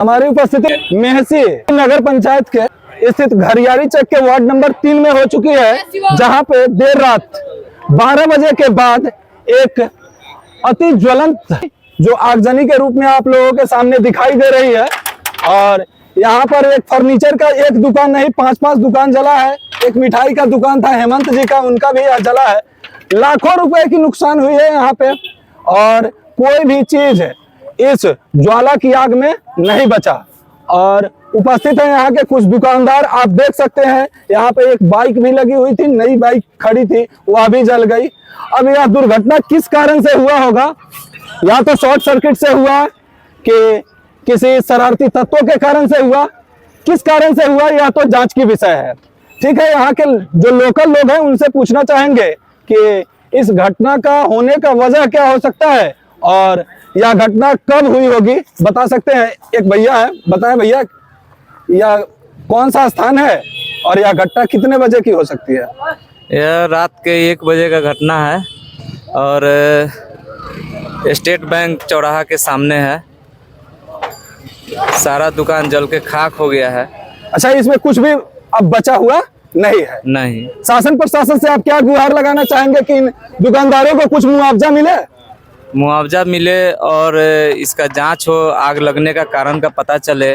हमारी उपस्थिति मेहसी नगर पंचायत के स्थित घरियारी चक के वार्ड नंबर 3 में हो चुकी है, जहां पे देर रात 12 बजे के बाद एक अति ज्वलंत जो आगजनी के रूप में आप लोगों के सामने दिखाई दे रही है। और यहाँ पर एक फर्नीचर का एक दुकान नहीं 5-5 दुकान जला है। एक मिठाई का दुकान था हेमंत जी का, उनका भी जला है। लाखों रुपए की नुकसान हुई है यहाँ पे और कोई भी चीज इस ज्वाला की आग में नहीं बचा। और उपस्थित है यहाँ के कुछ दुकानदार, आप देख सकते हैं यहाँ पे एक बाइक भी लगी हुई थी, नई बाइक खड़ी थी, वह भी जल गई। अब यह दुर्घटना किस कारण से हुआ होगा, या तो शॉर्ट सर्किट से हुआ कि किसी शरारती तत्वों के कारण से हुआ, किस कारण से हुआ यह तो जांच की विषय है। ठीक है, यहाँ के जो लोकल लोग हैं उनसे पूछना चाहेंगे कि इस घटना का होने का वजह क्या हो सकता है और यह घटना कब हुई होगी, बता सकते हैं। एक भैया है, बताएं भैया यह कौन सा स्थान है और यह घटना कितने बजे की हो सकती है? यह रात के 1 बजे का घटना है और स्टेट बैंक चौराहा के सामने है। सारा दुकान जल के खाक हो गया है। अच्छा, इसमें कुछ भी अब बचा हुआ नहीं है? नहीं। शासन प्रशासन से आप क्या गुहार लगाना चाहेंगे कि इन दुकानदारों को कुछ मुआवजा मिले? मुआवजा मिले और इसका जांच हो, आग लगने का कारण का पता चले।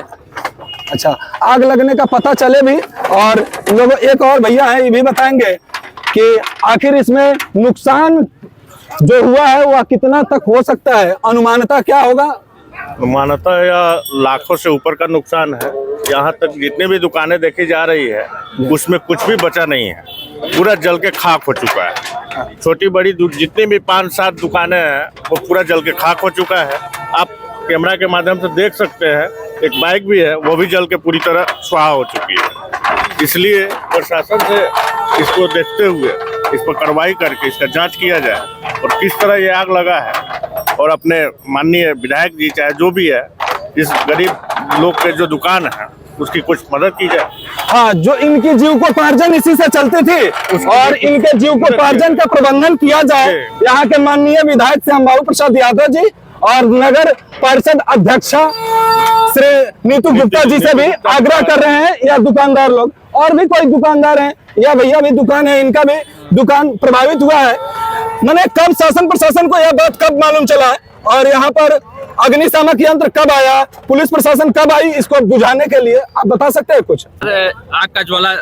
अच्छा, आग लगने का पता चले भी। और लोग एक और भैया है, ये भी बताएंगे कि आखिर इसमें नुकसान जो हुआ है वह कितना तक हो सकता है, अनुमानतः क्या होगा? अनुमानतः या लाखों से ऊपर का नुकसान है। यहाँ तक जितनी भी दुकानें देखी जा रही है उसमें कुछ भी बचा नहीं है, पूरा जल के खाक हो चुका है। छोटी बड़ी जितनी भी 5-7 दुकानें हैं वो पूरा जल के खाक हो चुका है। आप कैमरा के माध्यम से देख सकते हैं, एक बाइक भी है वो भी जल के पूरी तरह स्वाहा हो चुकी है। इसलिए प्रशासन से इसको देखते हुए इस पर कार्रवाई करके इसका जांच किया जाए और किस तरह ये आग लगा है, और अपने माननीय विधायक जी चाहे जो भी है, इस गरीब लोग के जो दुकान है उसकी कुछ मदद की जाए। हाँ, जो इनकी जीविकोपार्जन इसी से चलती थी और इनके जीविकोपार्जन का प्रबंधन किया जाए। यहाँ के माननीय विधायक श्यामबाबू प्रसाद यादव जी और नगर परिषद अध्यक्षा श्री नीतू गुप्ता जी से भी आग्रह कर रहे हैं। या दुकानदार लोग और भी कोई दुकानदार हैं, या भैया भी दुकान है, इनका भी दुकान प्रभावित हुआ है। मैंने कब शासन प्रशासन को यह बात कब मालूम चला और यहाँ पर अग्निशामक यंत्र कब आया, पुलिस प्रशासन कब आई इसको बुझाने के लिए, आप बता सकते हैं कुछ? आग का ज्वाला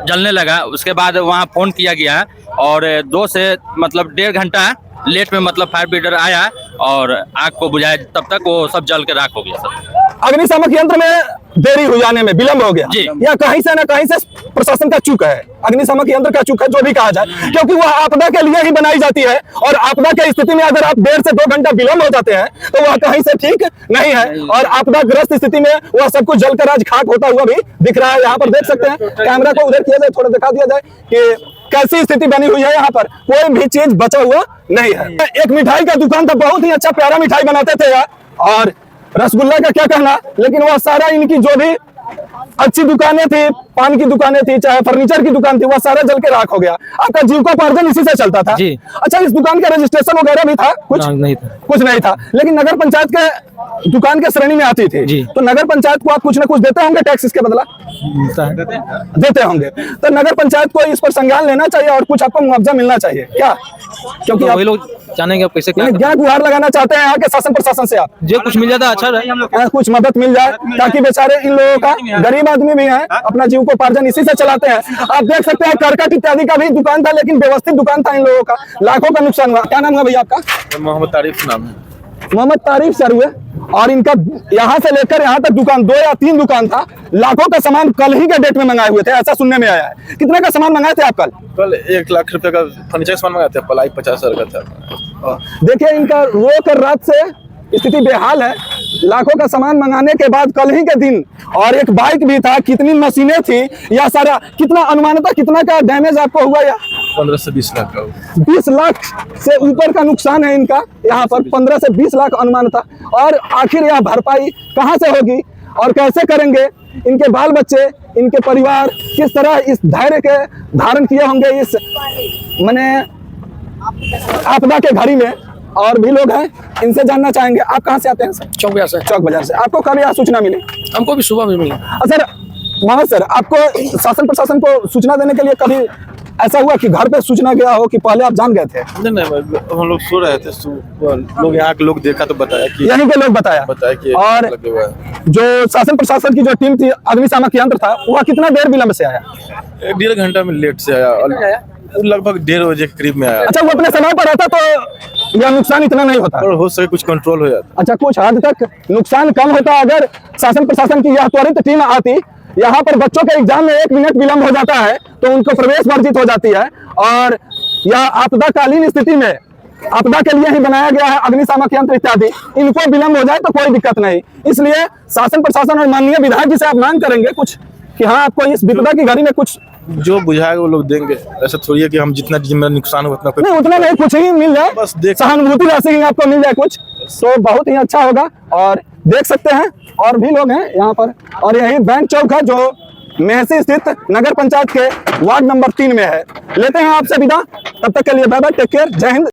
जलने लगा, उसके बाद वहाँ फोन किया गया और 2 से मतलब 1.5 घंटा लेट में मतलब फायर ब्रिगेड आया और आग को बुझाया। तब तक वो सब जल के राख हो गया। सब अग्निशामक यंत्र में देरी हो जाने में विलंब हो गया जी। या कहीं से ना कहीं से प्रशासन का चूक है, अग्निशामक यंत्र का चूक है, जो भी कहा जाए, क्योंकि वह आपदा के लिए ही बनाई जाती है और आपदा की स्थिति में अगर आप 1.5 से 2 घंटा विलंब हो जाते हैं तो वह कहीं से ठीक नहीं है। और आपदाग्रस्त स्थिति में वह सब कुछ जलकर आज खाक होता हुआ भी दिख रहा है। यहाँ पर देख सकते हैं, कैमरा को उधर किया जाए, थोड़ा दिखा दिया जाए कि कैसी स्थिति बनी हुई है। यहाँ पर कोई भी चीज बचा हुआ नहीं है। एक मिठाई का दुकान था, बहुत ही अच्छा प्यारा मिठाई बनाते थे यार, और रसगुल्ला का क्या कहना, लेकिन वह सारा इनकी जो भी अच्छी दुकानें थी, पान की दुकानें थी, चाहे फर्नीचर की दुकान थी, वह सारा जल के राख हो गया। आपका जीविकोपार्जन इसी से चलता था जी। अच्छा, इस दुकान का रजिस्ट्रेशन वगैरह भी था? कुछ नहीं था। कुछ नहीं था, लेकिन नगर पंचायत के दुकान के श्रेणी में आती थी जी। तो नगर पंचायत को आप कुछ ना कुछ देते होंगे टैक्स इसके बदला? देते होंगे। तो नगर पंचायत को इस पर संज्ञान लेना चाहिए और कुछ आपको मुआवजा मिलना चाहिए क्या? क्योंकि वही लोग जानेंगे कैसे क्या गुहार लगाना चाहते हैं यहाँ के शासन प्रशासन से आप? जो कुछ मिल जाता अच्छा रहे, कुछ मदद मिल जाए ताकि बेचारे इन लोगों का, गरीब आदमी भी हैं, अपना जीविकोपार्जन इसी से चलाते हैं। आप देख सकते हैं करकट इत्यादि का भी दुकान था, लेकिन व्यवस्थित दुकान था इन लोगों का। लाखों का नुकसान हुआ। क्या नाम है भैया आपका? मोहम्मद तारिफ नाम है। मोहम्मद तारिफ सर हुए, और इनका यहाँ से लेकर यहाँ तक दुकान 2 या 3 दुकान था। लाखों का सामान कल ही के डेट में मंगाए हुए थे, ऐसा सुनने में आया है। कितने का सामान मंगाए थे आप कल? कल 1 लाख रुपए का फर्नीचर सामान मंगाए थे, पलाई 50,000 का था। देखिए इनका रो कर रात से स्थिति बेहाल है। लाखों का सामान मंगाने के बाद कल ही के दिन, और एक बाइक भी था, कितनी मशीनें थी, या सारा कितना अनुमानतः कितना का डैमेज आपको हुआ? या 15 से 20 लाख का। 20 लाख से ऊपर का नुकसान है इनका यहाँ पर, 15 से 20 लाख अनुमानतः। और आखिर यह भरपाई कहाँ से होगी और कैसे करेंगे? इनके बाल बच्चे, इनके परिवार किस तरह इस धैर्य के धारण किए होंगे इस माने आपदा के घड़ी में? और भी लोग हैं, इनसे जानना चाहेंगे। आप कहाँ से आते हैं सर? चौक बाजार से। चौक बाजार से। आपको कब यहाँ सूचना मिली? हमको भी सुबह में मिला। सर मोहम्मद सर, आपको शासन प्रशासन को सूचना देने के लिए कभी ऐसा हुआ कि घर पे सूचना गया हो कि पहले आप जान गए थे? नहीं, हम लोग सो रहे थे, लोग यहाँ के लोग देखा तो बताया कि यहीं के लोग बताया कि और लगे हुआ है। जो शासन प्रशासन की जो टीम थी, अग्निशामक यंत्र था, वह कितना देर विलंब से आया? 1.5 घंटा में लेट से आया और लगभग 1:30 बजे के करीब में आया। अच्छा, वो अपने समय पर रहता तो यह नुकसान इतना नहीं होता? और हो सके कुछ कंट्रोल हो जाता। अच्छा, कुछ हद तक नुकसान कम होता अगर शासन प्रशासन की यह त्वरित टीम आती। यहाँ पर बच्चों के एग्जाम में 1 मिनट विलंब हो जाता है तो उनको प्रवेश वर्जित हो जाती है, और यह आपदाकालीन स्थिति में आपदा के लिए ही बनाया गया है अग्निशामक यंत्र इत्यादि। इनको विलंब हो जाए तो कोई दिक्कत नहीं। इसलिए शासन प्रशासन और माननीय विधायक जी से आप मांग करेंगे कुछ कि हाँ, आपको इस विपदा की घड़ी में कुछ जो बुझाएगा वो लोग देंगे। ऐसा थोड़ी है कि हम जितना नुकसान हो उतना नहीं, उतना नहीं, कुछ ही मिल जाए, बस देख सहानुभूति राशि ही आपको मिल जाए कुछ, तो बहुत ही अच्छा होगा। और देख सकते हैं और भी लोग हैं यहाँ पर, और यही बैंक चौक है जो मेहसी स्थित नगर पंचायत के वार्ड नंबर 3 में है। लेते हैं आपसे विदा, तब तक के लिए बाय बाय, टेक केयर, जय हिंद।